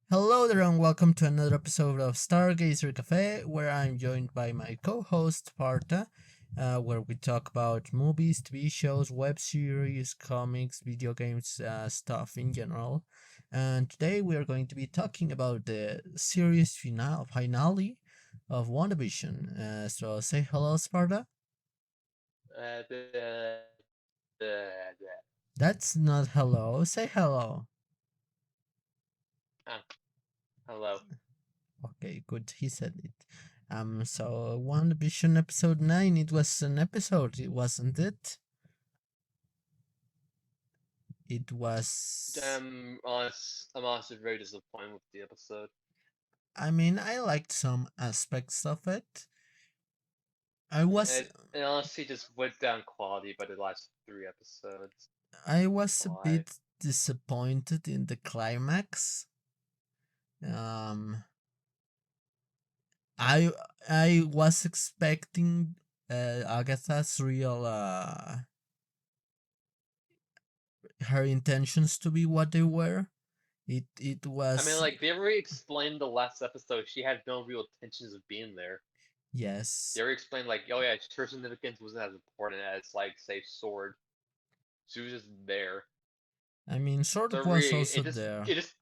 Hello there and welcome to another episode of Stargazer Cafe, where I'm joined by my co-host Parta, where we talk about movies, TV shows, web series, comics, video games, stuff in general. And today we are going to be talking about the series finale of Wandavision. So say hello, Sparta. Uh, the, the, That's not hello. Say hello. ah, hello. Okay, good. He said it. So WandaVision episode 9, it was an episode, it wasn't it? It was. I'm honestly very disappointed with the episode. I mean, I liked some aspects of it. I was. It honestly just went down quality by the last three episodes. I was a Why? bit disappointed in the climax. Um, I I was expecting Agatha's real her intentions to be what they were. It I mean, was. like, they already explained the last episode she had no real intentions of being there. They Yes. already explained, like, oh yeah, her significance wasn't as important as, like, say, Sword. She was just there. I mean, So Sword was really, also there. it just,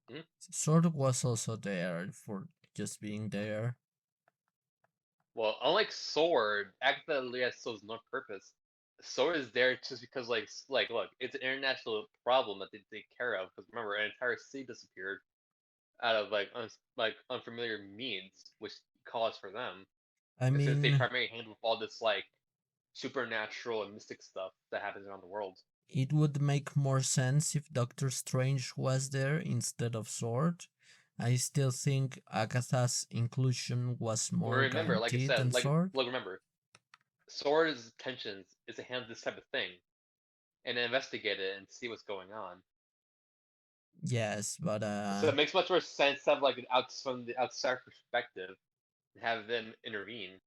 hmm? Sword was also there for just being there. Well, unlike Sword, Agatha literally has no purpose. Sword is there just because, look, it's an international problem that they take care of. Because remember, an entire city disappeared out of unfamiliar means, which calls for them. I And since they mean, primarily handle all this like supernatural and mystic stuff that happens around the world. it would make more sense if Doctor Strange was there instead of Sword. I still think Agatha's inclusion was But more remember, like I guaranteed said, than Sword. remember, Sword's intentions is to handle this type of thing and investigate it and see what's going on. Yes, but So it makes much more sense to have like from the outside perspective and have them intervene.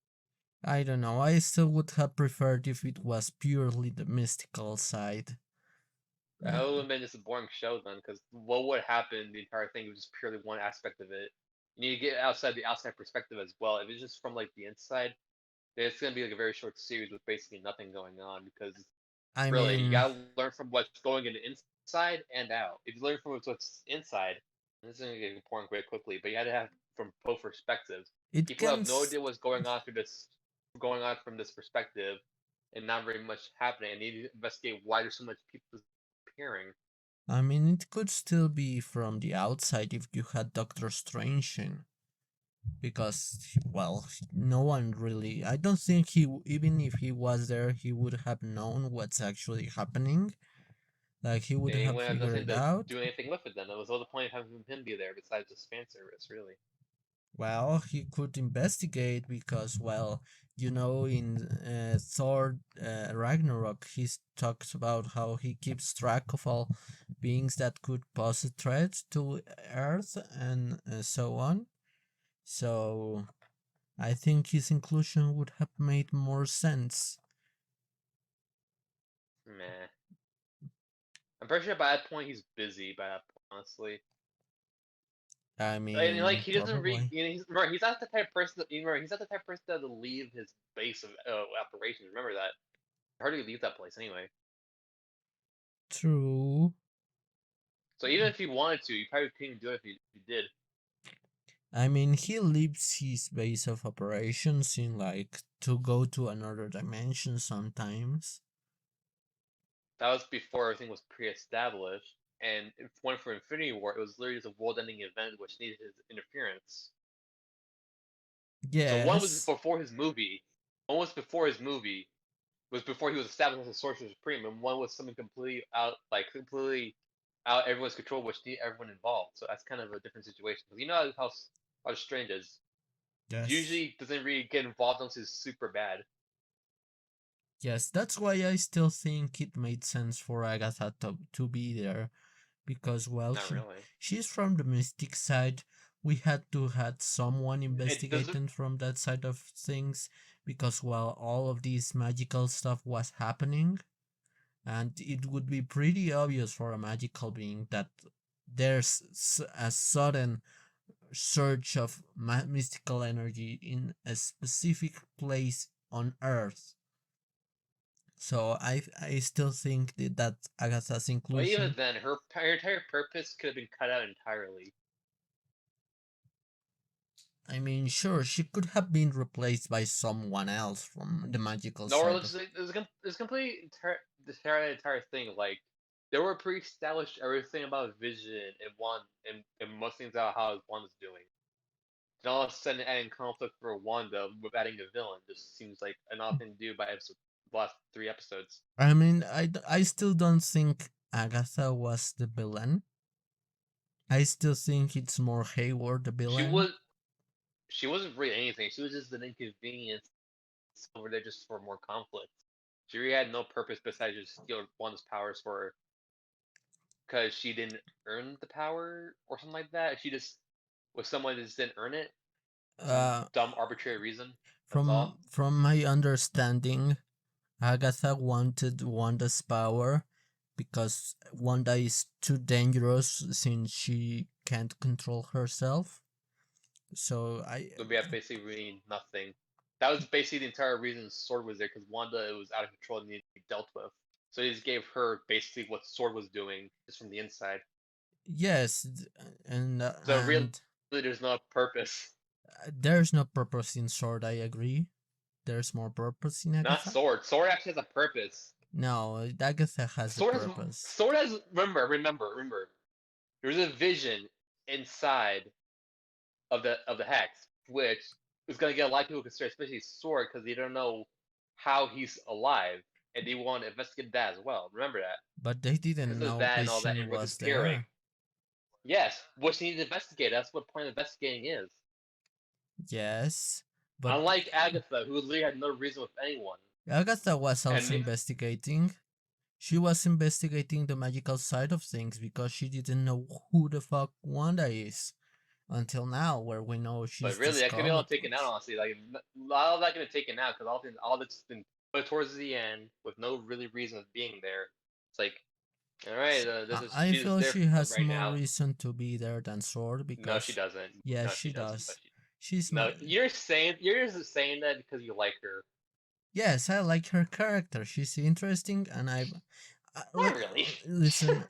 I don't know. I still would have preferred if it was purely the mystical side. That would Uh, have been just a boring show then, because what would happen? The entire thing was just purely one aspect of it. You need to get outside the outside perspective as well. If it's just from like the inside, then it's gonna be like a very short series with basically nothing going on. Because I really, you mean, gotta learn from what's going in the inside and out. If you learn from what's inside, this is gonna get boring quite quickly. But you had to have from both perspectives. it People can. have no idea what's going on going on from this perspective, and not very much happening. And need to investigate why there's so much people disappearing. I mean, it could still be from the outside if you had Doctor Strange in, because, well, no one really. I don't think even if he was there, he would have known what's actually happening. Like, he would And he have wouldn't have figured nothing it to out. do anything with it then. That was all the point of having him be there besides just fan service, really. Well, he could investigate because, well, in Thor Ragnarok, he talks about how he keeps track of all beings that could pose a threat to Earth and so on. So I think his inclusion would have made more sense. Meh. I'm pretty sure by that point he's busy. By that point, honestly, I and like mean, he doesn't probably. he's not the type of person that he's not the type of person that will leave his base of operations. Remember that. Hardly leave that place anyway. True. So even if he wanted to, he probably couldn't do it if he did. I mean, he leaves his base of operations in like to go to another dimension sometimes. That was before everything was pre-established. And if one for Infinity War, it was literally just a world-ending event which needed his interference. So one was Yes. before his movie. One was before his movie. Was before he was established as a Sorcerer Supreme, and one was something completely out everyone's control, which needed everyone involved. So that's kind of a different situation. Because you know how Strange is. Yes. Usually doesn't really get involved unless it's super bad. Yes, that's why I still think it made sense for Agatha to be there because, well, Not really. she's from the mystic side. We had to had someone It doesn't. investigating from that side of things because, well, all of this magical stuff was happening, and it would be pretty obvious for a magical being that there's a sudden surge of mystical energy in a specific place on Earth. So I still think that Agatha's But even inclusion. then, her entire purpose could have been cut out entirely. I mean, sure, she could have been replaced by someone else from the magical No, or side it's of. like, there's complete entire thing. Like they were pre-established everything about Vision and and most things about how Wanda's doing. And all of a sudden, adding conflict for Wanda with adding a villain just seems like an odd thing to do by the last 3 episodes. I mean, I still don't think Agatha was the villain. I still think it's more Hayward the She villain. was she wasn't really anything. She was just an inconvenience over there just for more conflict. She really had no purpose besides just steal Wanda's powers for her because she didn't earn the power or something like that. She just was someone that just didn't earn it for some Uh, dumb arbitrary reason. That's all. from my understanding, Agatha wanted Wanda's power because Wanda is too dangerous since she can't control herself. So So we have basically really nothing. That was basically the entire reason Sword was there because Wanda was out of control and needed to be dealt with. So he just gave her basically what Sword was doing just from the inside. yes, and So really, there's no purpose. there's no purpose in Sword. I agree. There's more purpose in Not Agatha. Sword. Sword actually has a purpose. No, Agatha has a Sword has purpose. Sword has remember. There's a vision inside of the hex, which is gonna get a lot of people concerned, especially Sword, because they don't know how he's alive, and they want to investigate that as well. Remember that But they because didn't of know that and all that, Vision everyone was disappearing. there. Yes, which they need to investigate. That's what point of investigating is. Yes, but Unlike Agatha, who literally had no reason with anyone, Agatha was and also investigating. She was investigating the magical side of things because she didn't know who the fuck Wanda is until now, where we know but she's the really, that could be all Scarlet taken out. Witch. Honestly, like all of that could be taken out because all that's been put towards the end with no really reason of being there. It's like, all right, this is I she's feel there she has right more now. reason to be there than Sword No, she because, doesn't. yes, No, she she doesn't. does. She's No, my. you're just saying that because you like her. Yes, I like her character. She's interesting, and Not really. listen.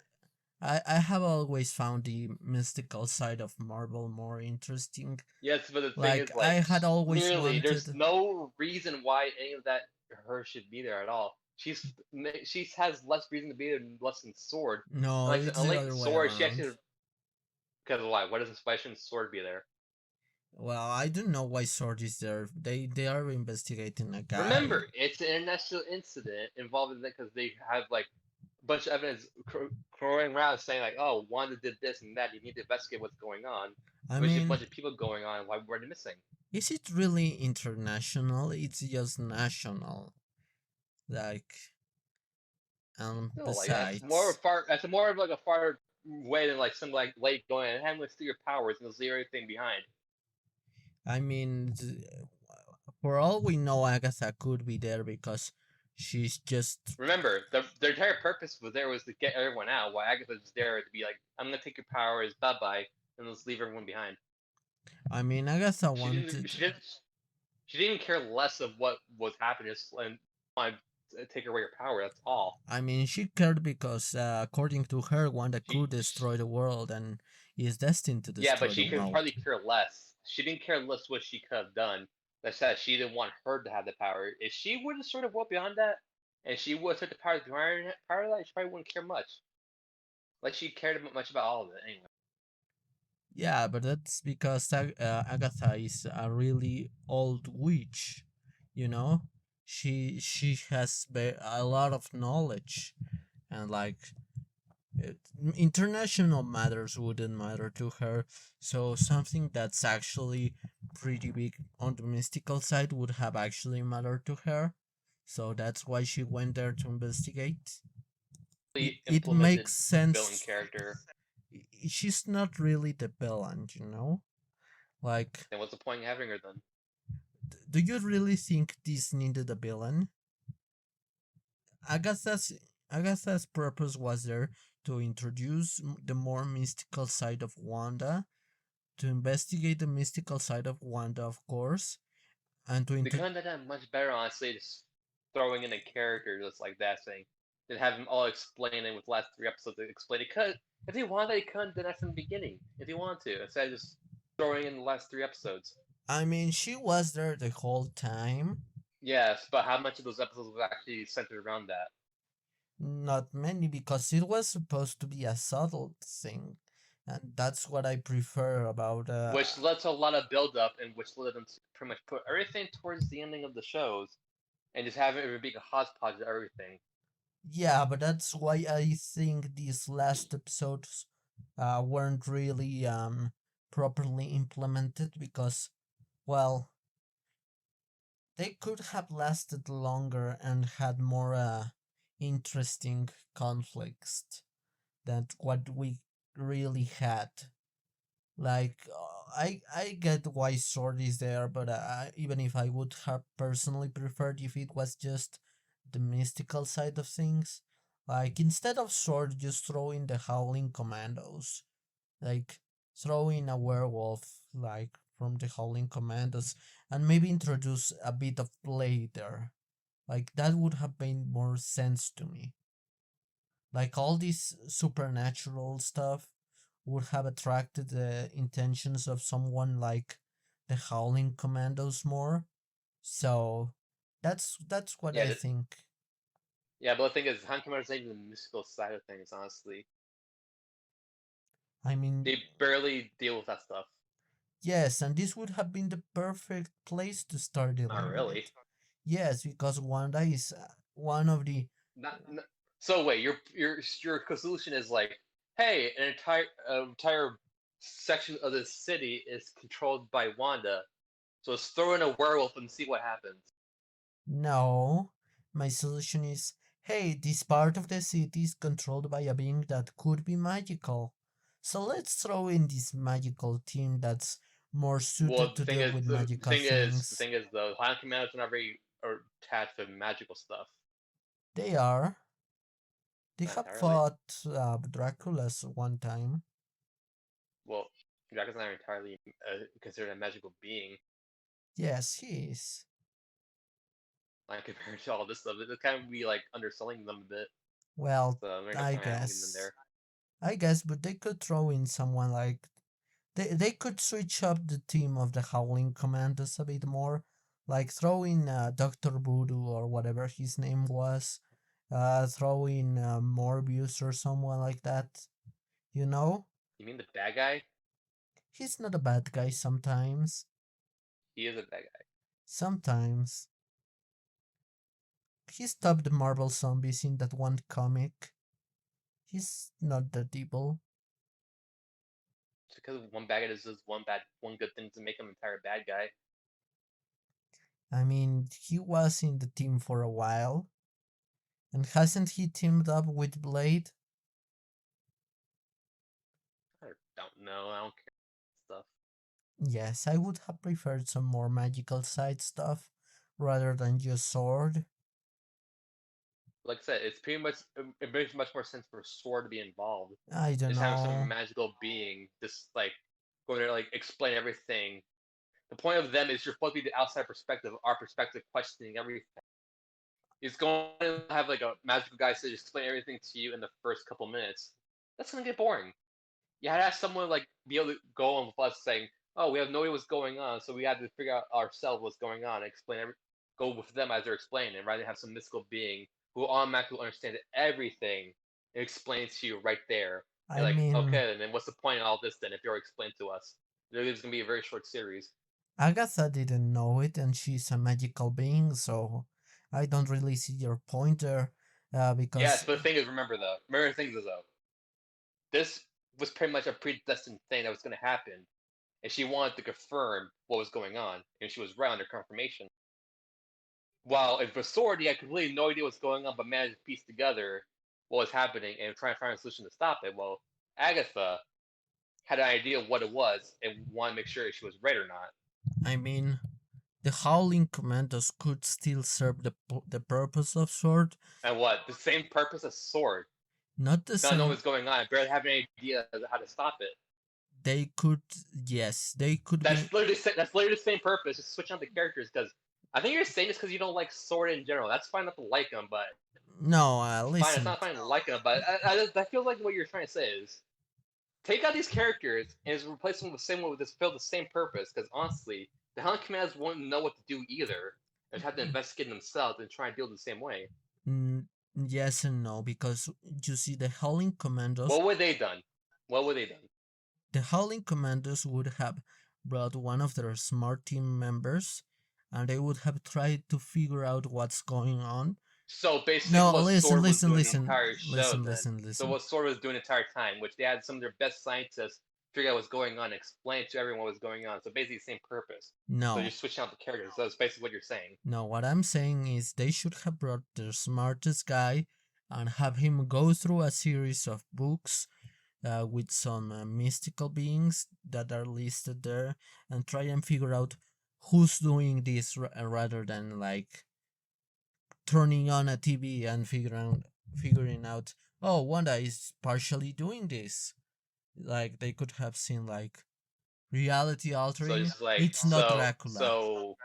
I have always found the mystical side of Marvel more interesting. Yes, but the thing Like is, I like, had always literally, there's wanted. no reason why any of that her should be there at all. She has less reason to be there than less than Sword. No, Like, it's the unlike other way Sword, she around. actually because why? Why shouldn't Sword be there? Well, I don't know why Sword is there. They are investigating a guy. Remember, it's an international incident involving that because they have like a bunch of evidence crowing around saying like, oh, Wanda did this and that. You need to investigate what's going on. I There's a mean, bunch of people going on. Why were they missing? is it really international? It's just national. Like, Still, like besides, That's more of like a far way than like some like late going and having to steal your powers and leave everything behind. I mean, for all we know, Agatha could be there because she's just. Remember, their entire purpose was there was to get everyone out. While Agatha was there to be like, I'm gonna take your powers, bye bye, and let's leave everyone behind. I mean, Agatha She didn't. wanted. She didn't care less of what was happening. Just and want to take away your power. That's all. I mean, she cared because, according to her, Wanda She, could destroy the world and is destined to yeah, but destroy the she could world. hardly care less. She didn't care less what she could have done. That said, she didn't want her to have the power. If she would have sort of went beyond that, and she would have took the power behind that, she probably wouldn't care much. Like she cared much about all of it anyway. Yeah, but that's because Agatha is a really old witch, you know. She has a lot of knowledge, and like it, international matters wouldn't matter to her. So something that's actually pretty big on the mystical side would have actually mattered to her. So that's why she went there to investigate. It Implemented makes villain sense. character. She's not really the villain, you know. Like, Then what's the point in having her then? do you really think this needed a villain? Agatha's Agatha's purpose was there to introduce the more mystical side of Wanda, to investigate the mystical side of Wanda, of course, and to They introduce. couldn't have done much better, honestly, just throwing in a character just like that thing. Then have them all explain it with the last 3 episodes to explain it. If they wanted, they could have done that from the beginning. If they wanted to, instead of just throwing in the last 3 episodes. I mean, she was there the whole time. Yes, but how much of those episodes was actually centered around that? Not many, because it was supposed to be a subtle thing, and that's what I prefer about. Which led to a lot of build up, and which led them to pretty much put everything towards the ending of the shows, and just have it be a hodgepodge of everything. Yeah, but that's why I think these last episodes weren't really properly implemented, because, well, they could have lasted longer and had more interesting conflicts than what we really had. Like, I get why Sword is there, but even if I would have personally preferred if it was just the mystical side of things, like instead of Sword, just throw in the Howling Commandos, like throw in a werewolf, like from the Howling Commandos, and maybe introduce a bit of Blade there. Like that would have made more sense to me. Like all this supernatural stuff would have attracted the intentions of someone like the Howling Commandos more. So that's what Yeah, I think. yeah, but the thing is, Han Commander's not even the mystical side of things, honestly. I mean, They barely deal with that stuff. yes, and this would have been the perfect place to start Not dealing with really. it. Yes, because Wanda is one of the. Not. So wait, your solution is like, hey, an entire section of the city is controlled by Wanda, so let's throw in a werewolf and see what happens. No, my solution is, hey, this part of the city is controlled by a being that could be magical. So let's throw in this magical team that's more Well, suited to deal with magical the things. thing is, though, High Commanders are not very attached to magical stuff. They are. They Not have entirely. fought Dracula's one time. Well, dragons are not entirely considered a magical being. Yes, he is. Like compared to all this stuff, it kind of be like underselling them a bit. Well, So I'm I gonna leave them guess. there. I guess, but they could throw in someone like they could switch up the team of the Howling Commandos a bit more, like throw in Doctor Voodoo or whatever his name was, throw in Morbius or someone like that. You know, You mean the bad guy? he's not a bad guy sometimes. He is a bad guy. Sometimes he stopped the Marvel zombies in that one comic. He's not that evil. Just because one bad guy does one good thing to make him an entire bad guy. I mean, he was in the team for a while, and hasn't he teamed up with Blade? I don't know. I don't care stuff. Yes, I would have preferred some more magical side stuff rather than just sword. Like I said, it's pretty much it makes much more sense for Sword to be involved. I don't Just having some know. magical being just like go there like explain everything. The point of them is you're supposed to be the outside perspective, our perspective questioning everything. It's going to have like a magical guy say explain everything to you in the first couple minutes. That's gonna get boring. You had to have someone like be able to go on with us saying, "Oh, we have no idea what's going on, so we had to figure out ourselves what's going on and go with them as they're explaining, rather than have some mystical being who automatically understands everything and explains to you right there. You're I like, mean, okay, then what's the point of all this then if you already explained to us? It's gonna be a very short series. Agatha didn't know it, and she's a magical being, so I don't really see your point there. Yes, Because but the thing is, remember the thing is though, this was pretty much a predestined thing that was gonna happen, and she wanted to confirm what was going on, and she was right under confirmation. While in Sword, he had completely no idea what's going on, but managed to piece together what was happening and try and find a solution to stop it. Well, Agatha had an idea of what it was and wanted to make sure if she was right or not. I mean, the Howling Commandos could still serve the purpose of sword. And what? The same purpose as Sword. Not the Not knowing same. what's going on, barely having any idea how to stop it. They could, yes, they could be. That's literally the same purpose. Just switching out the characters because I think you're saying this because you don't like Sword in general. That's fine not to like him, but No, fine. It's listen. not fine to like him, but I feel like what you're trying to say is take out these characters and just replace them with the same one with this fill the same purpose. Because honestly, the Helen Commanders won't know what to do either. They have to investigate themselves and try and deal the same way. Mm, yes and no, because you see, What would they done? What would they done? the Howling Commandos would have brought one of their smart team members, and they would have tried to figure out what's going on. So basically, No, what listen, Sword was listen, doing the listen, entire show, listen, then. listen, So listen. what Sword was doing the entire time, which they had some of their best scientists figure out what's going on, explain to everyone what's going on. So basically, the same purpose. So you're No, switching out the characters. So that's basically what you're saying. no, what I'm saying is they should have brought their smartest guy and have him go through a series of books with some mystical beings that are listed there and try and figure out who's doing this rather than like turning on a TV and figuring out, oh, Wanda is partially doing this. Like they could have seen like reality So altering. just like It's not Dracula.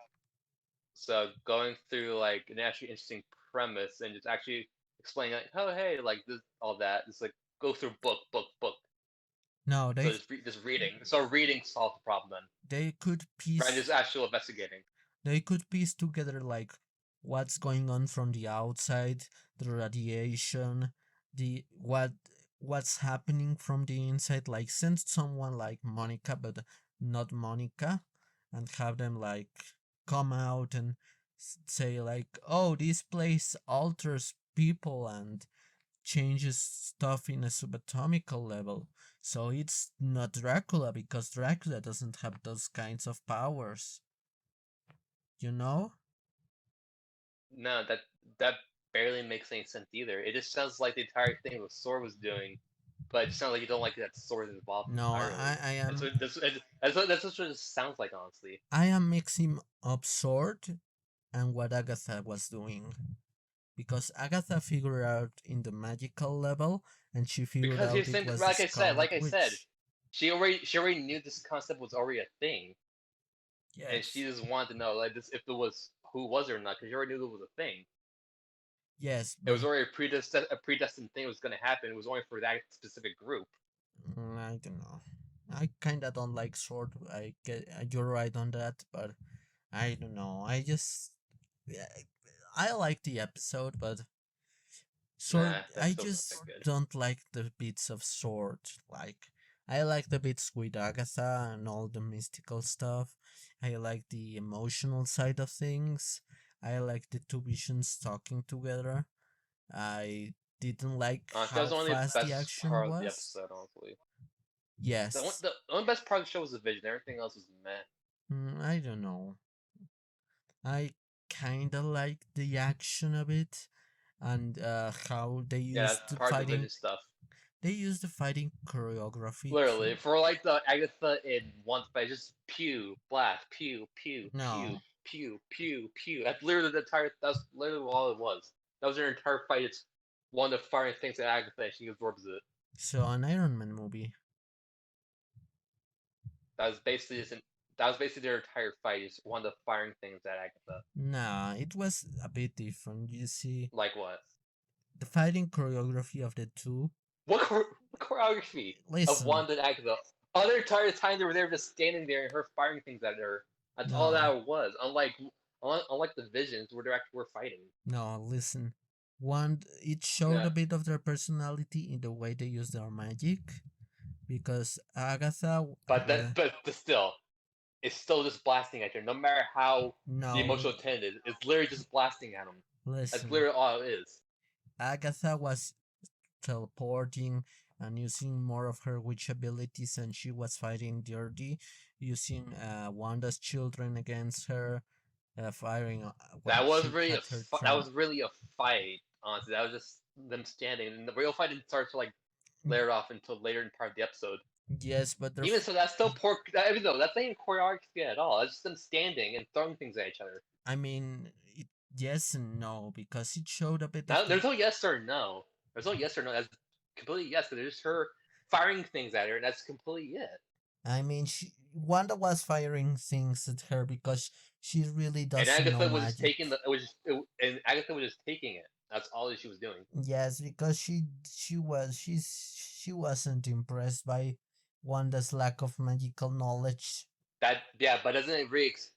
so going through like an actually interesting premise and just actually explaining like, oh hey, like this all that. It's like go through book. No, So just reading. So reading solves the problem then. they could Rather than just piece actual investigating. they could piece together like what's going on from the outside, the radiation, the what's happening from the inside. Like send someone like Monica, but not Monica, and have them like come out and say like, oh, this place alters people and changes stuff in a subatomical level. So it's not Dracula because Dracula doesn't have those kinds of powers, you know? No, that barely makes any sense either. It just sounds like the entire thing what Sword was doing, but it just sounds like you don't like that Sword is involved No, entirely. I am That's what it sounds like, honestly. I am mixing up Sword and what Agatha was doing. Because Agatha figured out in the magical level and she figured Because you're out it saying, was the like Scarlet I said, Witch. she already knew this concept was already a thing, and she Yes. just wanted to know like this if it was who was it or not, because she already knew it was a thing. Yes, It but was already a predestined thing that was going to happen. It was only for that specific group. I don't know. I kinda don't like Sword. I get you're right on that, but I don't know. Yeah, I like the episode, but Sword, Nah, that I still wasn't that just good. don't like the bits of Sword. Like, I like the bits with Agatha and all the mystical stuff. I like the emotional side of things. I like the two visions talking together. I didn't like That was how only the fast the best action part of the was. episode, honestly. Yes, The only best part of the show was the vision. Everything else was meh. I don't know. I kinda like the action of it and how they Yeah, used that's the part of the fighting. vision stuff. They used the fighting choreography. Literally, for like the Agatha in One Spy, just pew, blast, pew, pew, pew, No, pew, pew, pew. That's literally the entire. That's literally all it was. That was their entire fight. It's one of the firing things at Agatha, and she absorbs it. so an Iron Man movie. That was basically just that was basically their entire fight. Is one of the firing things at Agatha. Nah, it was a bit different. You see, Like what? the fighting choreography of the two. What choreography of Listen, Wanda and Agatha? Other entire time they were there just standing there and her firing things at her. That's all no, that it was. Unlike the visions where they actually were fighting. no, listen. One, it showed Yeah, a bit of their personality in the way they use their magic. Because Agatha, but still, it's still just blasting at her. No matter how the no, emotional intent is, it's literally just blasting at him. That's listen. literally all it is. Agatha was teleporting and using more of her witch abilities, and she was fighting dirty, using Wanda's children against her, firing when That was she really had her that trap. was really a fight. Honestly, that was just them standing, and the real fight didn't start to like layer off until later in part of the episode. Yes, but Even so, that's still poor. Even though that's not even choreography at all. It's just them standing and throwing things at each other. I mean, yes and no, because it showed a bit of Now, the. there's no yes or no. There's no yes or no. completely yes, because it's just her firing things at her, and that's completely it. I mean, Wanda was firing things at her because she really And doesn't know Agatha was just magic. taking and Agatha was just taking it. That's all that she was doing. Yes, because she wasn't impressed by Wanda's lack of magical knowledge. That yeah, but doesn't it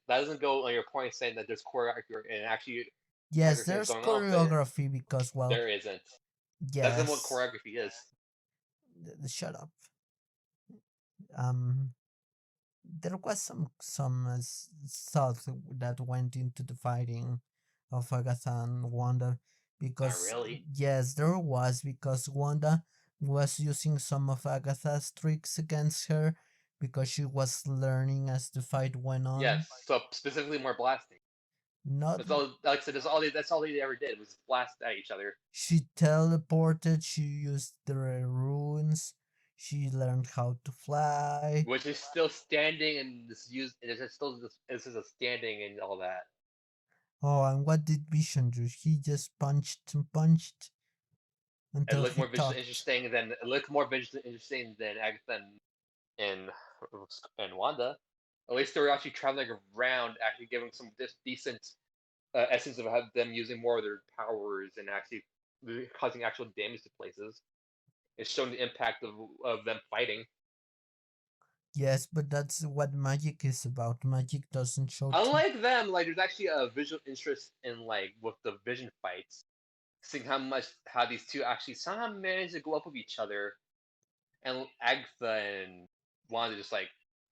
that doesn't go on your point saying that there's choreography and actually Yes, choreography is there's going on, but choreography because, well, there isn't. That's not what yes. choreography is. Shut up. Um, there was some thought that went into the fighting of Agatha and Wanda Not because really. yes, there was because Wanda was using some of Agatha's tricks against her because she was learning as the fight went on. Yes, so specifically more blasting. Not That's all. Like I said, that's all they ever did was blast at each other. She teleported, she used the runes, she learned how to fly. Which is still standing and this used. It is still this is a standing and all that. Oh, and what did Vision do? He just punched and punched It until looked he more visually talked. interesting than Agatha and and Wanda. At least they were actually traveling around, actually giving some decent essence of them using more of their powers and actually causing actual damage to places. It's showing the impact of them fighting. Yes, but that's what magic is about. Magic doesn't show to. Unlike them, like there's actually a visual interest in like with the Vision fights, seeing how these two actually somehow manage to go up with each other, and Agatha and Wanda just like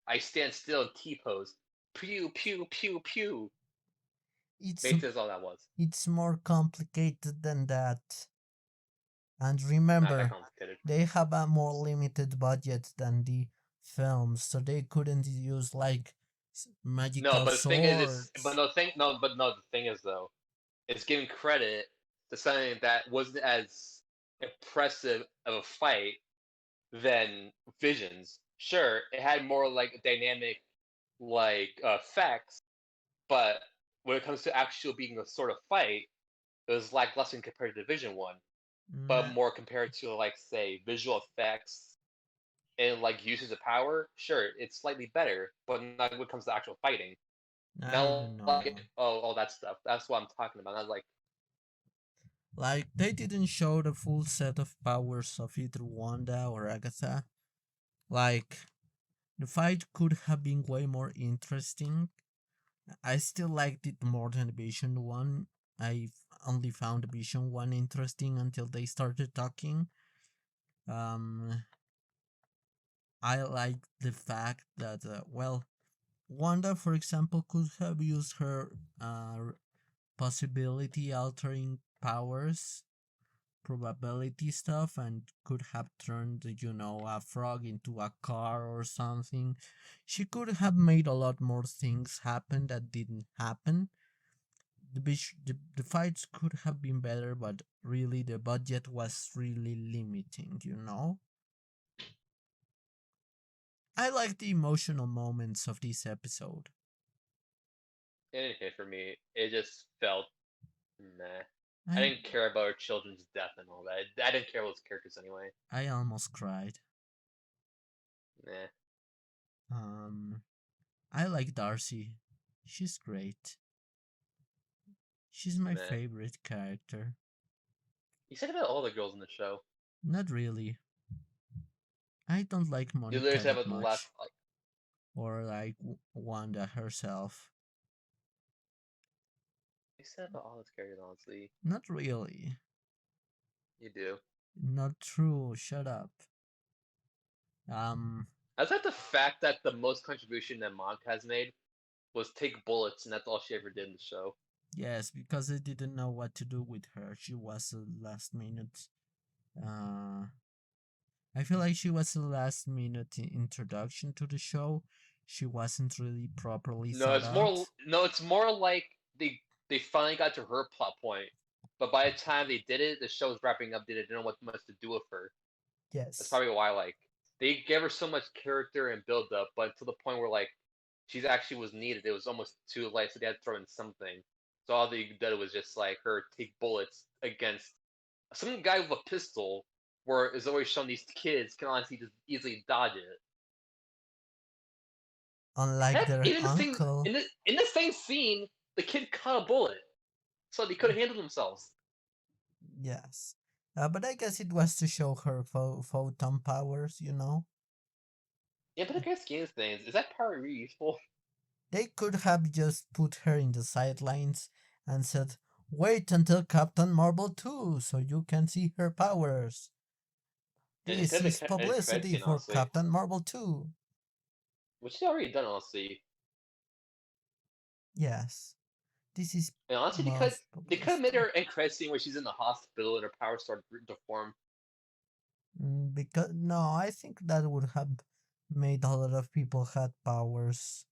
I stand still and T pose, pew pew pew pew. It's Basically, that's all that was. it's more complicated than that. And Not that remember, complicated. they have a more limited budget than the films, so they couldn't use like No, magical but the thing is, swords. the thing is though, it's giving credit to something that wasn't as impressive of a fight than Visions. Sure, it had more like dynamic like effects, but when it comes to actual being a sort of fight, it was lackluster compared to Vision One, but Nah, more compared to like say visual effects and like uses of power. Sure, it's slightly better, but not when it comes to actual fighting. I Now, don't like know. all that stuff. That's what I'm talking about. Not like Like, they didn't show the full set of powers of either Wanda or Agatha. Like, the fight could have been way more interesting. I still liked it more than Vision 1. I only found Vision 1 interesting until they started talking. Um, I like the fact that, well, Wanda, for example, could have used her possibility altering powers, probability stuff, and could have turned, a frog into a car or something. She could have made a lot more things happen that didn't happen. The fights could have been better, but really the budget was really limiting. I like the emotional moments of this episode. it didn't hit for me. It just felt meh. I I didn't care about her children's death and all that. I didn't care about those characters anyway. I almost cried. Meh, Um, I like Darcy. She's great. She's my meh. favorite character. You said about all the girls in the show. Not really. I don't like You Monica literally said that about the last. much, or like Wanda herself. You said about all those characters, honestly. Not really. You do. Not true. Shut up. Um, I like the fact that the most contribution that Monica has made was take bullets, and that's all she ever did in the show. yes, because they didn't know what to do with her. She was a last minute. Uh, I feel like she was a last minute introduction to the show. She wasn't really properly No, thought it's more. out. No, it's more like they finally got to her plot point, but by the time they did it, the show was wrapping up. They didn't know what much to do with her. That's Yes. probably why like they gave her so much character and build up, but to the point where like she's actually was needed. It was almost too late, so they had to throw in something. So all they did was just like her take bullets against some guy with a pistol where it's always shown these kids can honestly just easily dodge it. Unlike Heck, their even the same uncle. in the same scene, the kid caught a bullet, so they could have handled themselves. Yes. But I guess it was to show her photon powers, you know? Yeah, but the grand scheme of things, is that power really useful? They could have just put her in the sidelines and said, wait until Captain Marvel 2 so you can see her powers. And it This could have is been an credit publicity scene, for honestly. Captain Marvel 2. Which they already done, honestly. Yes, this is And honestly, most they could have made publicity. her end credit scene where she's in the hospital and her powers start to form. Because no, I think that would have made a lot of people had powers.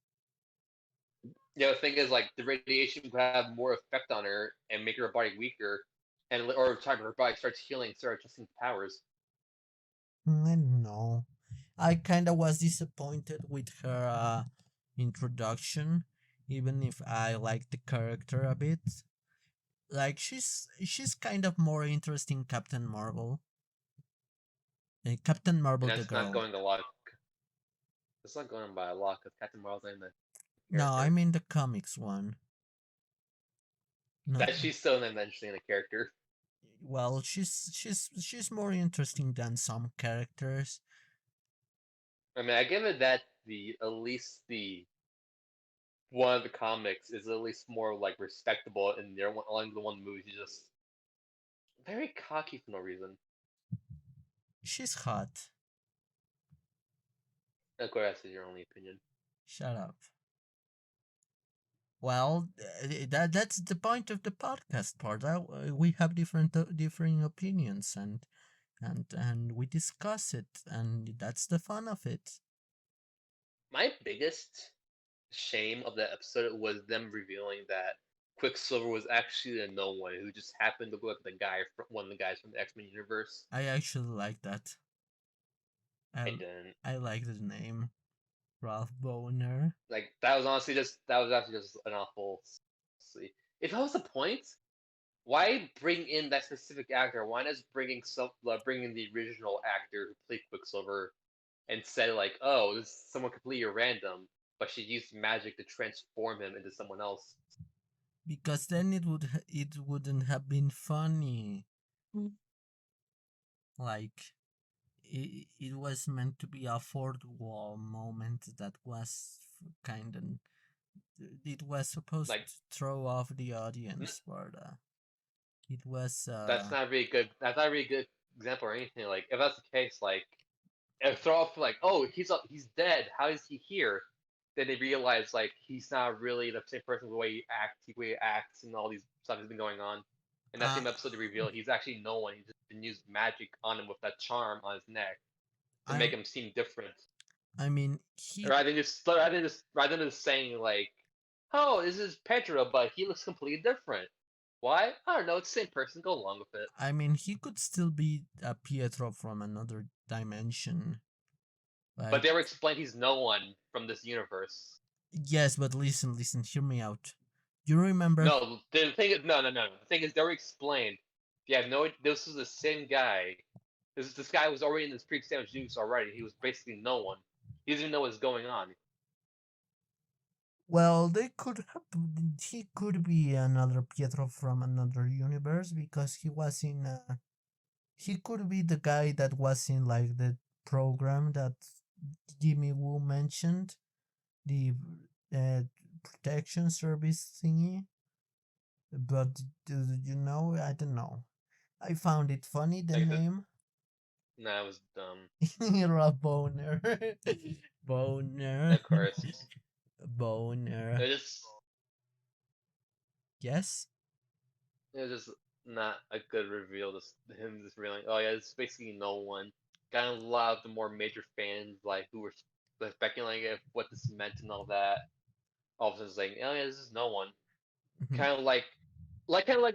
Yeah, the thing is, like, the radiation could have more effect on her and make her body weaker, and or time her body starts healing, start adjusting powers. I don't know. I kind of was disappointed with her introduction, even if I like the character a bit. Like she's kind of more interesting Captain Marvel. Captain And Marvel the that's not girl. going a lot. It's not going by a lot because Captain Marvel's not even the No, I character. mean the comics one. No, That she's still not mentioning the character. well, she's more interesting than some characters. I mean, I give it that the at least the one of the comics is at least more like respectable, and the other one, only the one movie is just very cocky for no reason. She's hot. Of course, that's your only opinion. Shut up. Well, that's the point of the podcast part. We have differing opinions, and we discuss it, and that's the fun of it. My biggest shame of that episode was them revealing that Quicksilver was actually a no one who just happened to look like the guy from one of the guys from the X Men universe. I actually like that. I I didn't. I like the name Ralph Boner. Like that was actually just an awful. See, if that was the point, why bring in that specific actor? Why not just bring in the original actor who played Quicksilver and say like, oh, this is someone completely random, but she used magic to transform him into someone else. Because then it wouldn't have been funny. Like it was meant to be a fourth wall moment that was kind of it was supposed Like to throw off the audience, but it was that's not really good. That's not a really good example or anything. Like if that's the case, like if throw off like, oh, he's dead. How is he here? Then they realize like he's not really the same person. The way he acts, and all these stuff has been going on. In that uh same episode, they reveal he's actually no one. He's just been used magic on him with that charm on his neck to I make him seem different. I mean he Rather than just saying like, oh, this is Pedro, but he looks completely different. Why? I don't know. It's the same person. Go along with it. I mean he could still be a Pietro from another dimension. But Like they were explained he's no one from this universe. yes, but listen, hear me out. You remember No, the thing is, no. The thing is, they were explained. Yeah, no, this is the same guy. This guy was already in this pre-established use already. He was basically no one. He doesn't even know what's going on. well, they could have. He could be another Pietro from another universe because he was in. He could be the guy that was in like the program that Jimmy Woo mentioned, the uh, protection service thingy. But you know, I don't know. I found it funny the Like, name. nah, it was dumb. Rob Boner, Boner, Of course, Boner. it just Yes. it was just not a good reveal. Him just revealing, oh yeah, it's basically no one. Kind of a lot of the more major fans like who were speculating if what this meant and all that. All of a sudden saying, oh yeah, this is no one. Mhm. Kind of like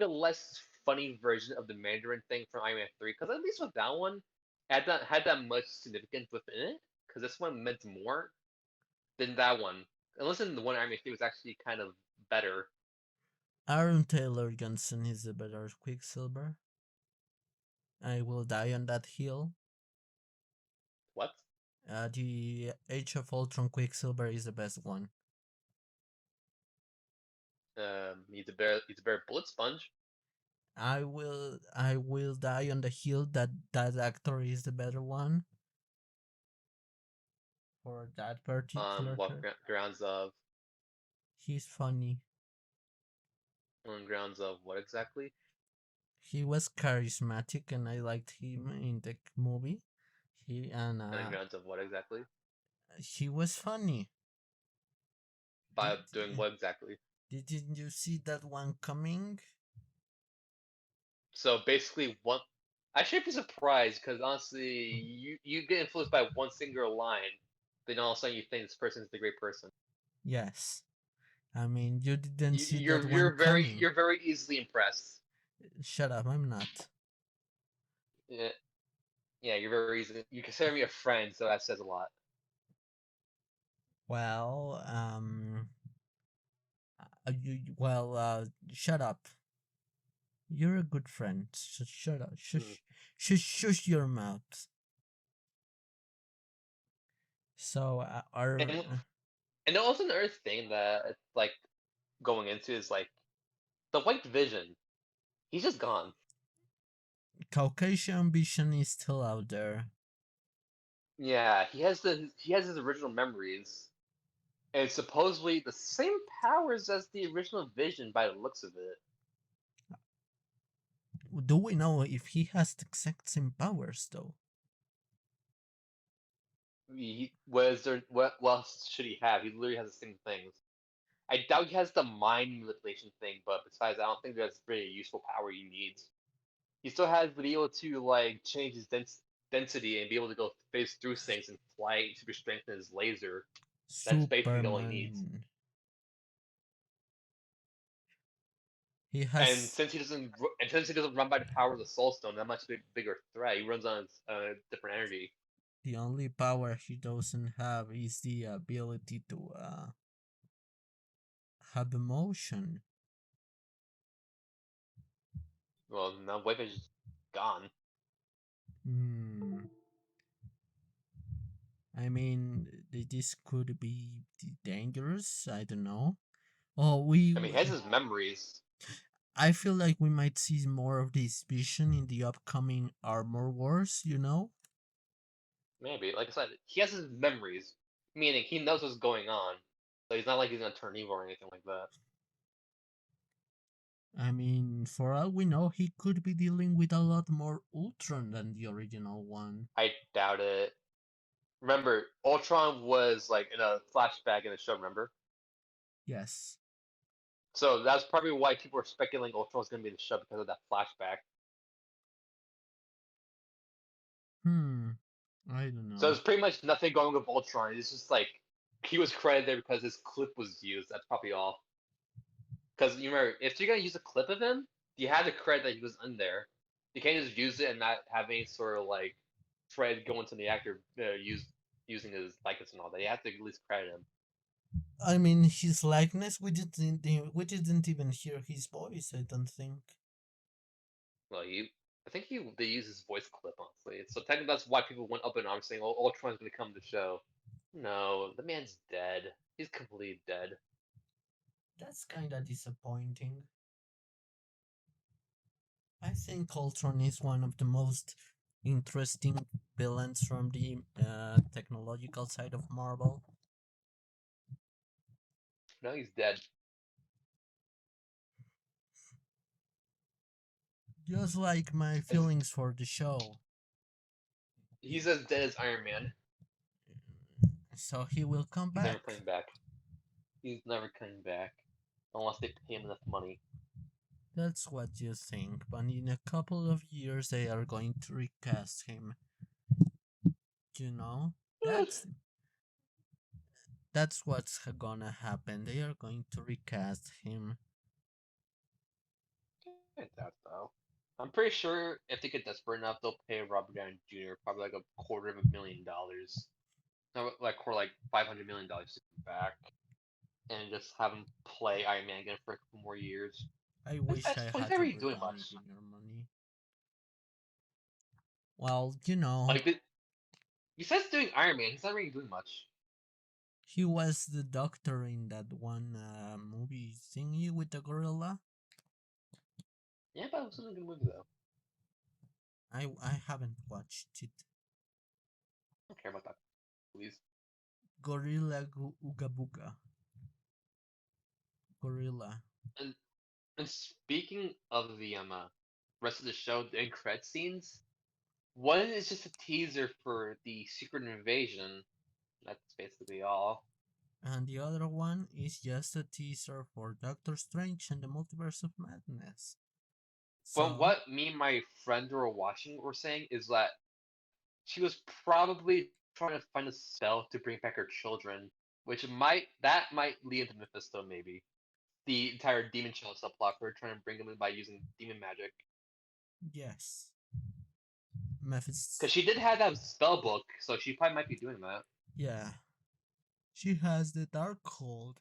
a less funny version of the Mandarin thing from Iron Man 3, because at least with that one, had that much significance within it, because this one meant more than that one. Unless in the one Iron Man 3 was actually kind of better. Aaron Taylor Johnson is a better Quicksilver. I will die on that hill. What? The Age of Ultron Quicksilver is the best one. He's a better bullet sponge. I will die on the hill that that actor is the better one for that particular What character. grounds of He's funny. on grounds of what exactly? He was charismatic and I liked him in the movie. He and And on grounds of what exactly? he was funny. Did By doing what exactly? didn't you see that one coming? So basically, one. I should be surprised because honestly, you get influenced by one single line, then all of a sudden you think this person is the great person. Yes. I mean, you didn't see that one You're coming. very easily impressed. Shut up, I'm not. Yeah, yeah, you're very easy. You consider me a friend, so that says a lot. Well, shut up. You're a good friend. Shut up. Mm. Shush your mouth. So, our And and also another thing that it's like going into is like the White Vision. He's just gone. Caucasian ambition is still out there. Yeah, he has his original memories, and supposedly the same powers as the original Vision by the looks of it. Do we know if he has the exact same powers, though? What is there? What else should he have? He literally has the same things. I doubt he has the mind manipulation thing, but besides, I don't think that's really a useful power he needs. He still has to be able to like change his density and be able to go phase through things and fly super strength in his laser. That's basically all he needs. Superman. He And has since he doesn't run by the power of the Soul Stone, that much bigger threat. He runs on different energy. the only power he doesn't have is the ability to have emotion. Well, now Wave is gone. Hmm. I mean, this could be dangerous. I don't know. Oh, I mean, he has his memories. I feel like we might see more of this vision in the upcoming Armor Wars. You know. Maybe, like I said, he has his memories, meaning he knows what's going on. So he's not like he's gonna turn evil or anything like that. I mean, for all we know, he could be dealing with a lot more Ultron than the original one. I doubt it. Remember, Ultron was like in a flashback in the show. Remember, Yes. so that's probably why people are speculating Ultron's gonna be in the show because of that flashback. Hmm. I don't So know. there's pretty much nothing going with Ultron. It's just like he was credited there because his clip was used. That's probably all. Because you remember, if you're gonna use a clip of him, you have to credit that he was in there. You can't just use it and not have any sort of like thread go into the actor using his likeness and all that. You have to at least credit him. I mean, his likeness. We didn't even hear his voice. I don't think. Well, I think they use his voice clip honestly. So technically, that's why people went up in arms saying, "Oh, Ultron's gonna come to the show." No, the man's dead. He's completely dead. That's kind of disappointing. I think Ultron is one of the most interesting villains from the technological side of Marvel. No, he's dead. Just like my As, feelings for the show. he's as dead as Iron Man. So he will come He's never back. coming back. He's never coming back unless they pay him enough money. That's what you think, but in a couple of years they are going to recast him. You know? That's that's what's gonna happen. They are going to recast him. I doubt though. I'm pretty sure if they get desperate enough, they'll pay Robert Downey Jr. probably like $250,000. No, like or like $500 million to come back and just have him play Iron Man again for a couple more years. I wish At I this point, he's had not really Robert doing Downey much. Jr. money. Well, Like, besides doing Iron Man, he's not really doing much. he was the doctor in that one movie thingy with the gorilla. Yeah, but it was a good movie though. I haven't watched it. I don't care about that movies. Gorilla Ooga Booga. Gorilla. And and speaking of the rest of the show, the end credit scenes, one is just a teaser for the Secret Invasion. That's basically all. And the other one is just a teaser for Doctor Strange and the Multiverse of Madness. From So, what me and my friend who were watching were saying is that she was probably trying to find a spell to bring back her children, which might lead into Mephisto maybe. The entire demon child subplot for her trying to bring them in by using demon magic. yes. Because Mephisto. she did have that spell book, so she probably might be doing that. Yeah. She has the Dark Hold.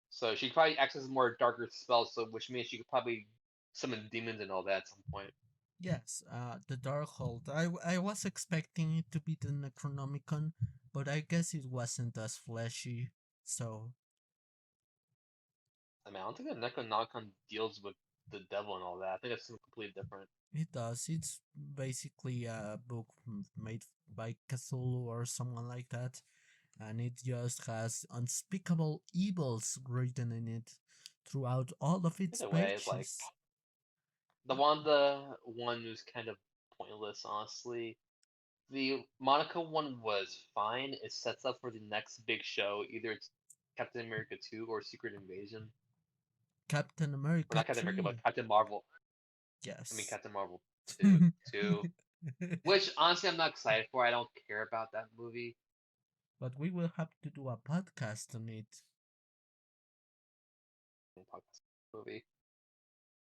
So she probably accesses more darker spells, so which means she could probably summon demons and all that at some point. Yes, the Darkhold. I was expecting it to be the Necronomicon, but I guess it wasn't as fleshy. So I mean, I don't think the Necronomicon deals with the devil and all that. I think it's something completely different. it does. It's basically a book made by Cthulhu or someone like that, and it just has unspeakable evils written in it throughout all of its Either way, it's like pages. the one was kind of pointless, honestly. The Monica one was fine. It sets up for the next big show. Either it's Captain America 2 or Secret Invasion. Captain Or America not Captain America, but 3. Captain Marvel. I mean Yes. Captain Marvel 2. Which honestly I'm not excited for. I don't care about that movie. But we will have to do a podcast on it. Movie.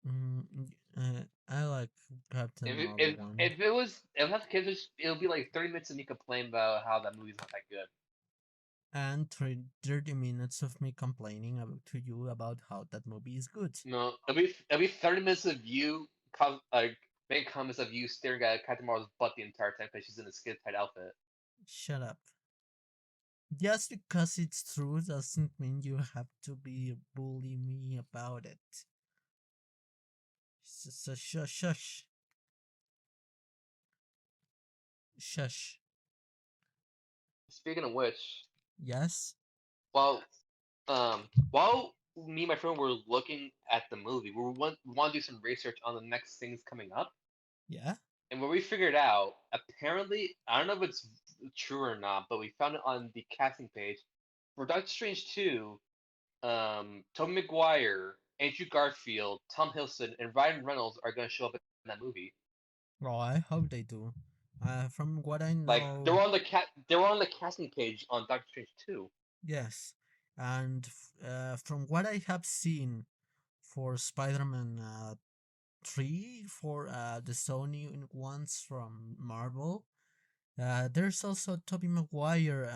Mm, I like Captain If it, Marvel if one. if it was if that's the case, it'll be like 30 minutes of me complaining about how that movie's not that good. And 30 minutes of me complaining to you about how that movie is good. No, it'll be 30 minutes of you like making comments of you staring at Captain Marvel's butt the entire time because she's in a skin tight outfit. Shut up. Just because it's true doesn't mean you have to be bully me about it. So shush, shush, shush. Speaking of which, Yes, while while me and my friend were looking at the movie, we want to do some research on the next things coming up. yeah. And what we figured out, apparently, I don't know if it's true or not, but we found it on the casting page for Doctor Strange 2. Tobey Maguire, Andrew Garfield, Tom Hiddleston, and Ryan Reynolds are going to show up in that movie. Well, I hope they do. From what I Like know, they were on the casting page on Doctor Strange 2. yes. And from what I have seen for Spider-Man 3, for the Sony ones from Marvel, there's also Tobey Maguire,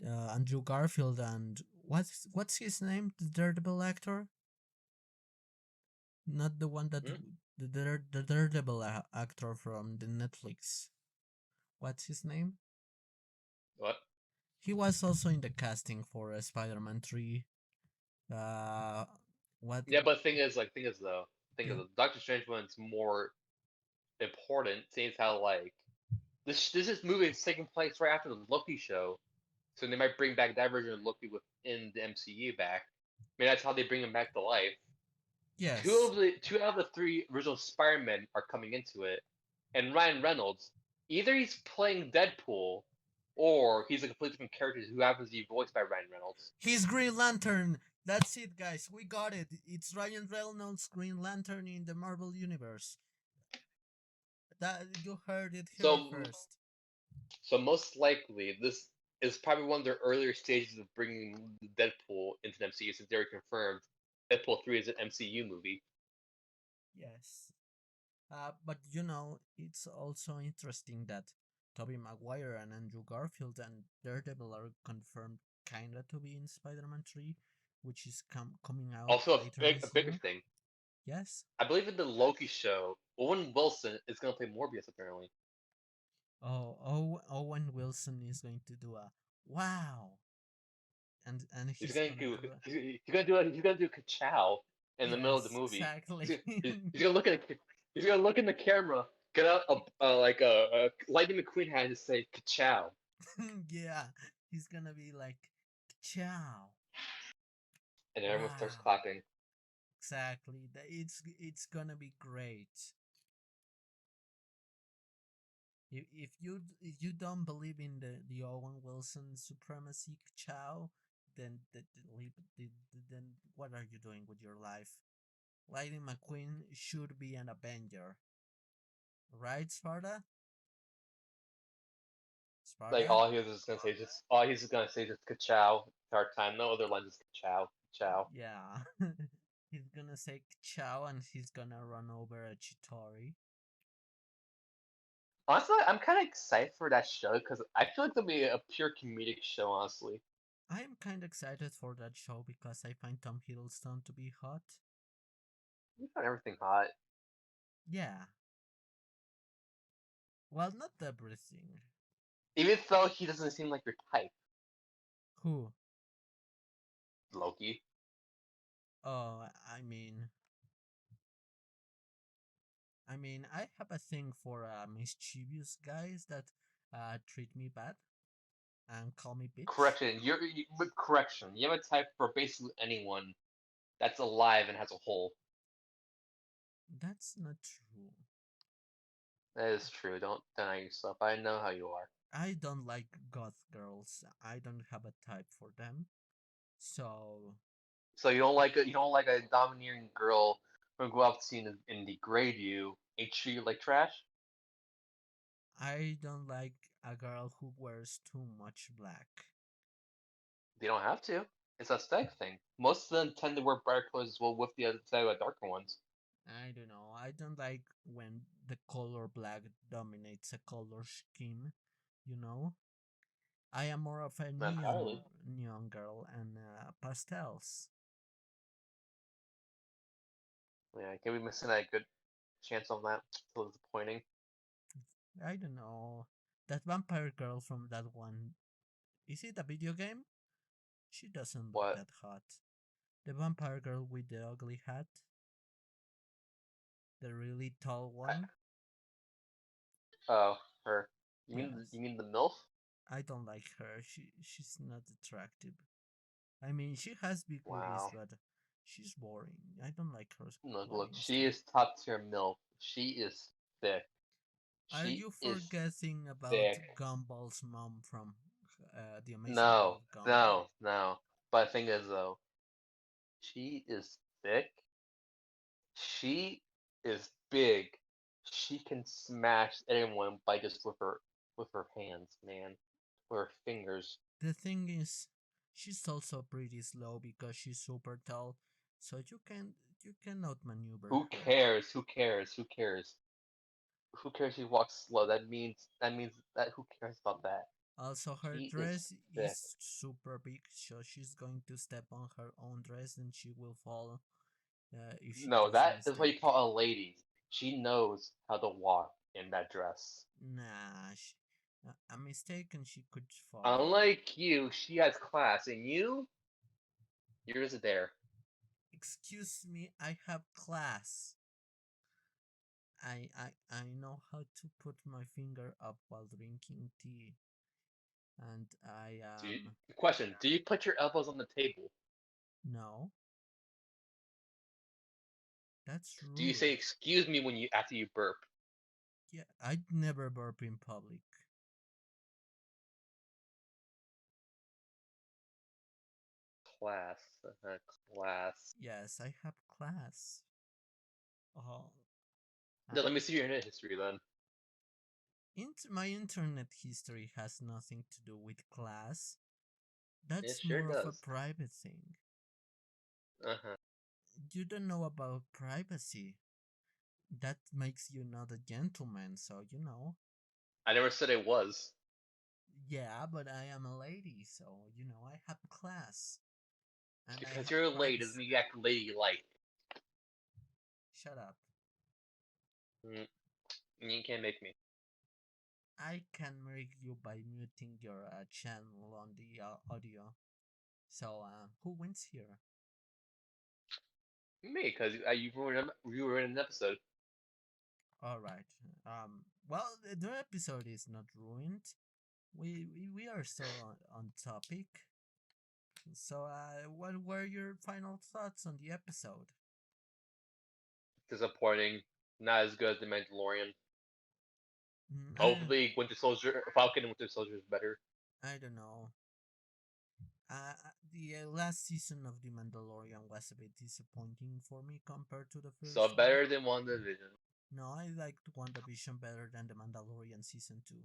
Andrew Garfield, and what's his name? The Daredevil actor, not the one that Hmm? the Daredevil actor from the Netflix. What's his name? What? He was also in the casting for Spider-Man 3. Uh, what? Yeah, but thing is though, Yeah. the Doctor Strange one's more important, seeing as how like this movie is taking place right after the Loki show, so they might bring back that version of Loki within the MCU back. I mean, that's how they bring him back to life. Yes. Two out of the three original Spider-Men are coming into it, and Ryan Reynolds, either he's playing Deadpool, or he's a completely different character who happens to be voiced by Ryan Reynolds. He's Green Lantern. That's it, guys. We got it. It's Ryan Reynolds, Green Lantern in the Marvel Universe. That you heard it here So, first. so most likely this is probably one of their earlier stages of bringing Deadpool into the MCU, since they already confirmed Deadpool 3 is an MCU movie. Yes. But it's also interesting that Tobey Maguire and Andrew Garfield and Daredevil are confirmed kinda to be in Spider-Man 3, which is coming out Also, later a this bigger year. thing. Yes. I believe in the Loki show, Owen Wilson is gonna play Morbius apparently. Owen Wilson is going to do a wow, and he's gonna do a He's gonna do Kachow in the middle of the yes, movie. exactly. He's gonna look at he's gonna look in the camera, get out like a Lightning McQueen hat and just say Kachow. Yeah, he's gonna be like, ciao, And everyone starts wow, clapping. exactly. It's gonna be great. If you don't believe in the Owen Wilson supremacy, ciao, then what are you doing with your life? Lightning McQueen should be an Avenger, right, Sparta? Like Sparta? all he's gonna say is just Kachow. Our time, no other lines, just Kachow, Kachow. Yeah. He's gonna say ciao and he's gonna run over a Chitori. Honestly, I'm kind of excited for that show because I feel like it'll be a pure comedic show. Honestly, I am kind of excited for that show because I find Tom Hiddleston to be hot. you found everything hot. Yeah. Well, not everything. Even though he doesn't seem like your type, Who? Loki. Oh, I mean, I have a thing for mischievous guys that treat me bad and call me bitch. Correction. You have a type for basically anyone that's alive and has a hole. That's not true. That is true. Don't deny yourself. I know how you are. I don't like goth girls. I don't have a type for them. So So you don't like a domineering girl who go up to you and degrade you and treat you like trash. I don't like a girl who wears too much black. They don't have to. It's a aesthetic thing. Most of them tend to wear brighter colors as well with the other side of darker ones. I don't know. I don't like when the color black dominates a color scheme, you know? I am more of a Not entirely. neon girl and pastels. Yeah, can we missing a good chance on that? So disappointing. I don't know. That vampire girl from that one, is it a video game? She doesn't look What? that hot. The vampire girl with the ugly hat, the really tall one. Oh, her. Yes. You mean the MILF? I don't like her. She's not attractive. I mean, she has big boobies, Wow. but she's boring. I don't like her Look, boring she stuff. is top tier MILF. She is thick. Are She you is forgetting about thick. Gumball's mom from The Amazing No, World of Gumball? no, no. But the thing is, though, she is thick. She is big. She can smash anyone by just with her hands, man, with her fingers. The thing is, she's also pretty slow because she's super tall, so you can outmaneuver Who her. cares? Who cares? Who cares? Who cares? She walks slow. That means that who cares about that? Also, her She is dress thick. is super big, so she's going to step on her own dress and she will fall if she No, does a that is what you mistake. call a lady. She knows how to walk in that dress. Nah, a mistake and she could fall. Unlike you, she has class, and you're just there. Excuse me, I have class. I know how to put my finger up while drinking tea, and I Question: do you put your elbows on the table? no, that's Do you rude. say "excuse me" when you after you burp? Yeah, I'd never burp in public. Class, class. Yes, I have class. Oh, No, let me it, see your internet history then. my internet history has nothing to do with class. It That's sure more of a does. private thing. Uh huh. You don't know about privacy. That makes you not a gentleman, so you know. I never said it was. Yeah, but I am a lady, so you know I have class and I Because have you're late doesn't privacy. mean you act ladylike. Shut up. Mm, you can't make me. I can make you by muting your channel on the audio. So, who wins here? Me, because you ruined an episode. All right. Well, the episode is not ruined. We are still on topic. So, what were your final thoughts on the episode? Disappointing. Not as good as the Mandalorian. Mm, I Hopefully, Winter Soldier, Falcon and Winter Soldier is better. I don't know. The last season of The Mandalorian was a bit disappointing for me compared to the So first one. better than WandaVision. No, I liked WandaVision better than The Mandalorian season 2.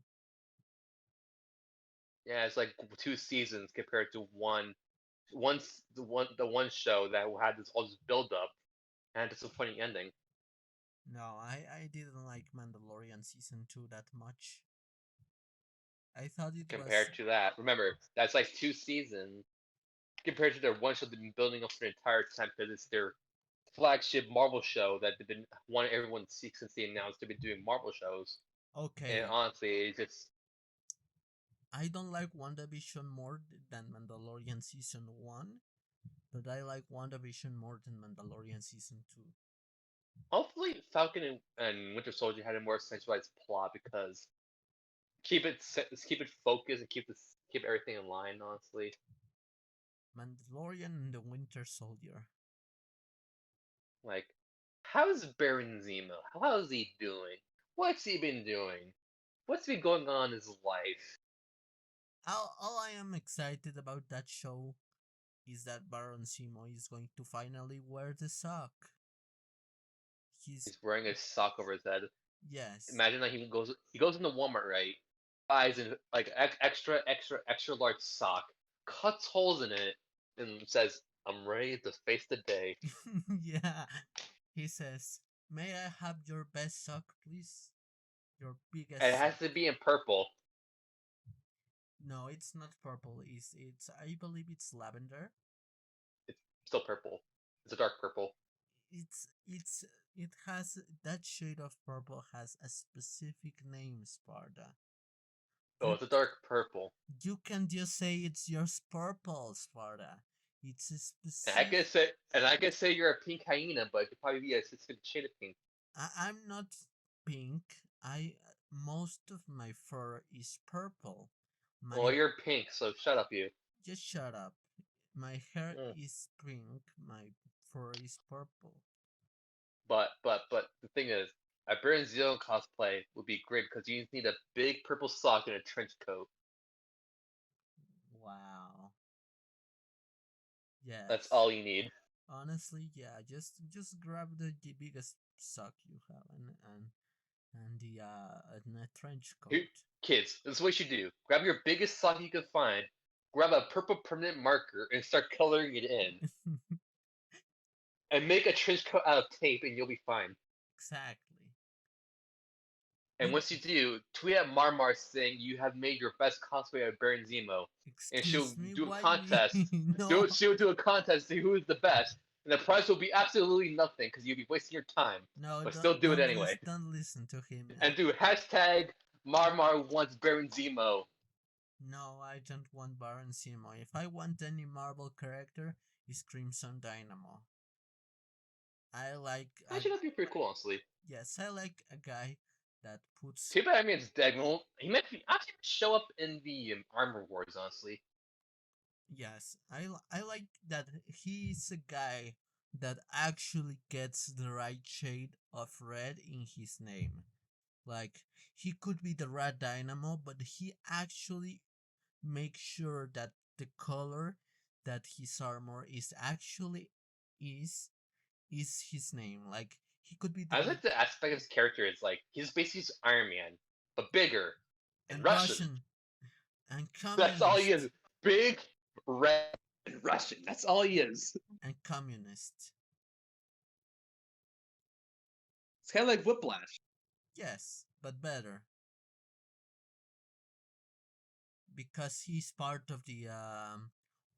Yeah, it's like 2 seasons compared to the one show that had all this build up and a disappointing ending. No, I didn't like Mandalorian season 2 that much. I thought it was Compared to that, remember that's like 2 seasons compared to their one show they've been building up for the entire time because it's their flagship Marvel show that they've been wanting everyone to see since they announced they've been doing Marvel shows. And okay. honestly, it's just I don't like WandaVision more than Mandalorian season 1, but I like WandaVision more than Mandalorian season 2. hopefully Falcon and Winter Soldier had a more centralized plot because keep it focused and keep everything in line. Honestly, Mandalorian and the Winter Soldier. like how's Baron Zemo? How's he doing? What's he been doing? What's been going on in his life? All I am excited about that show is that Baron Simo is going to finally wear the sock. He's He's wearing a sock over his head. yes. Imagine that he goes into Walmart, right? Buys an like extra large sock, cuts holes in it, and says, "I'm ready to face the day." Yeah. He says, "May I have your best sock, please? Your And it biggest has sock." to be in purple. No, it's not purple. It's I believe it's lavender. It's still purple. It's a dark purple. It's it has that shade of purple has a specific name, Sparta. Oh, You it's a dark purple. you can just say it's just purple, Sparta. It's a And I specific. can say, and I can say you're a pink hyena, but it could probably be a specific shade of pink. I'm not pink. I Most of my fur is purple. Well, My you're pink, so shut up, you. Just shut up. My hair Mm. is pink. My fur is purple. But the thing is, a Baron Zero cosplay would be great because you need a big purple sock and a trench coat. Wow. That's Yes. all you need. Honestly, yeah. Just grab the biggest sock you have and the and a trench Here, coat. kids, this is what you should do. Grab your biggest sock you can find, grab a purple permanent marker, and start coloring it in. And make a trench coat out of tape, and you'll be fine. Exactly. And But once you do, tweet at Marmar saying you have made your best cosplay of Baron Zemo, and she'll excuse me, do a why me? contest. No. She'll do a contest to see who is the best, and the prize will be absolutely nothing because you'll be wasting your time, No, but still do it anyway. don't listen to him. And do hashtag Marmar wants Baron Zemo. No, I don't want Baron Simo. If I want any Marvel character, it's Crimson Dynamo. I like a Actually, that'd be pretty cool, honestly. Yes, I like a guy that puts. Too bad I mean it's dead. Well, he might actually show up in the Armor Wars, honestly. Yes, I like that he's a guy that actually gets the right shade of red in his name. Like he could be the Red Dynamo, but he actually makes sure that the color that his armor is actually is is his name. Like he could be the I red like the aspect of his character is like he's basically just Iron Man, but bigger and and Russian. Russian and That's all he is. communist Big, red, and Russian. That's all he is. and communist. It's kind of like Whiplash. Yes, but better because he's part of the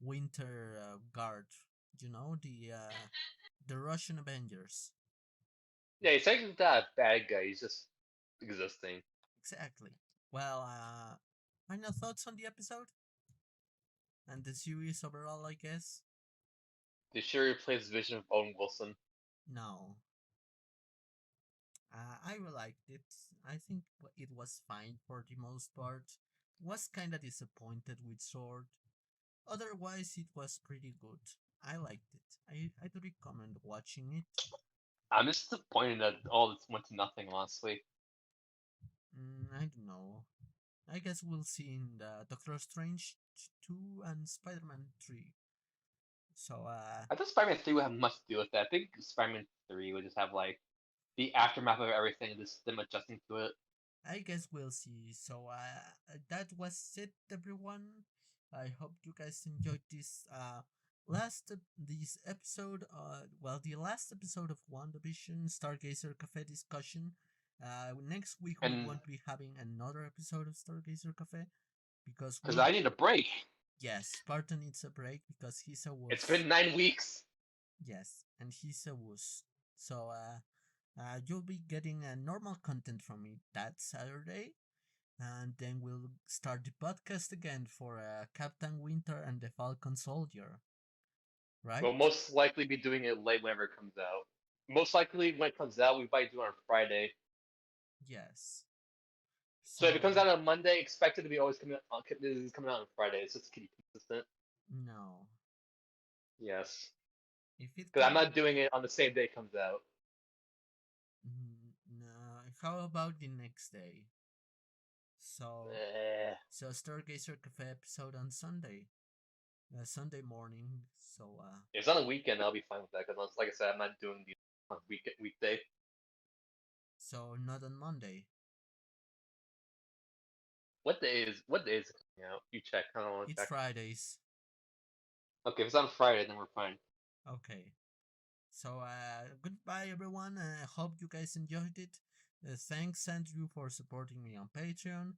Winter Guard. You know the Russian Avengers. Yeah, he's actually not a bad guy. He's just existing. Exactly. Well, final thoughts on the episode and the series overall, I guess. They sure replace Vision of Owen Wilson. No, I really liked it. I think it was fine for the most part. Was kinda disappointed with Sword. Otherwise, it was pretty good. I liked it. I do recommend watching it. I'm just disappointed that all this went to nothing, honestly. I don't know. I guess we'll see in the Doctor Strange 2 and Spider-Man 3. So, I thought Spider-Man 3 would have much to do with that. I think Spider-Man 3 would just have, like, the aftermath of everything, just them adjusting to it. I guess we'll see. So, that was it, everyone. I hope you guys enjoyed this this episode. The last episode of WandaVision Stargazer Cafe discussion. Next week we And won't be having another episode of Stargazer Cafe because because I need a break. yes, Spartan needs a break because he's a It's wuss. been 9 weeks. Yes, and he's a wuss. So you'll be getting normal content from me that Saturday, and then we'll start the podcast again for Captain Winter and the Falcon Soldier, right? We'll most likely be doing it late whenever it comes out. Most likely when it comes out, we might do it on Friday. Yes. So if it comes So out on Monday, expect it to be always coming out on Fridays, just to keep consistent. no, Yes. if it Because I'm comes, not doing it on the same day it comes out. no. How about the next day? So Eh. Stargazer Cafe episode on Sunday, Sunday morning. So If it's on a weekend, I'll be fine with that. Because like I said, I'm not doing the on weekday. so not on Monday. What day is it coming out? You check. I don't want to It's check. Fridays. Okay, if it's on Friday, then we're fine. Okay. So goodbye everyone. I hope you guys enjoyed it. Thanks Andrew for supporting me on Patreon.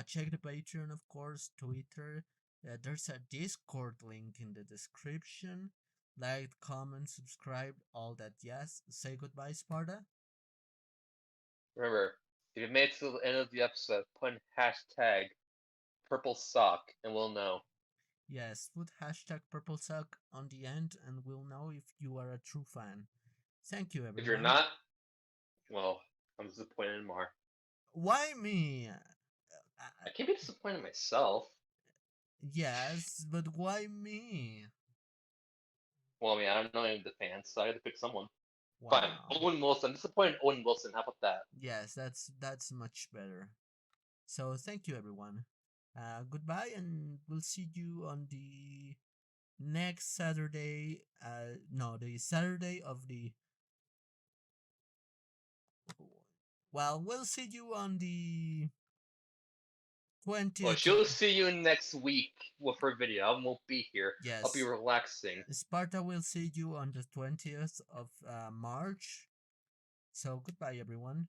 Check the Patreon, of course, Twitter. There's a Discord link in the description. Like, comment, subscribe, all that. Yes. Say goodbye, Sparta. Remember, if you made it to the end of the episode, put in hashtag purple sock, and we'll know. Yes, put hashtag purple sock on the end, and we'll know if you are a true fan. Thank you, If you're everyone. not, well, I'm disappointed in Mar. Why me? I can't be disappointed in myself. Yes, but why me? Well, I mean, I don't know any of the fans, so I had to pick someone. Fine, Wow. Owen Wilson. I'm disappointed in Owen Wilson. How about that? Yes, that's much better. So thank you everyone. Goodbye, and we'll see you on the next Saturday. No, the Saturday of the. Well, we'll see you on the Well, 20th of. she'll see you next week with her video. I won't be here. I'll be Yes, relaxing. Sparta will see you on the 20th of March. So goodbye, everyone.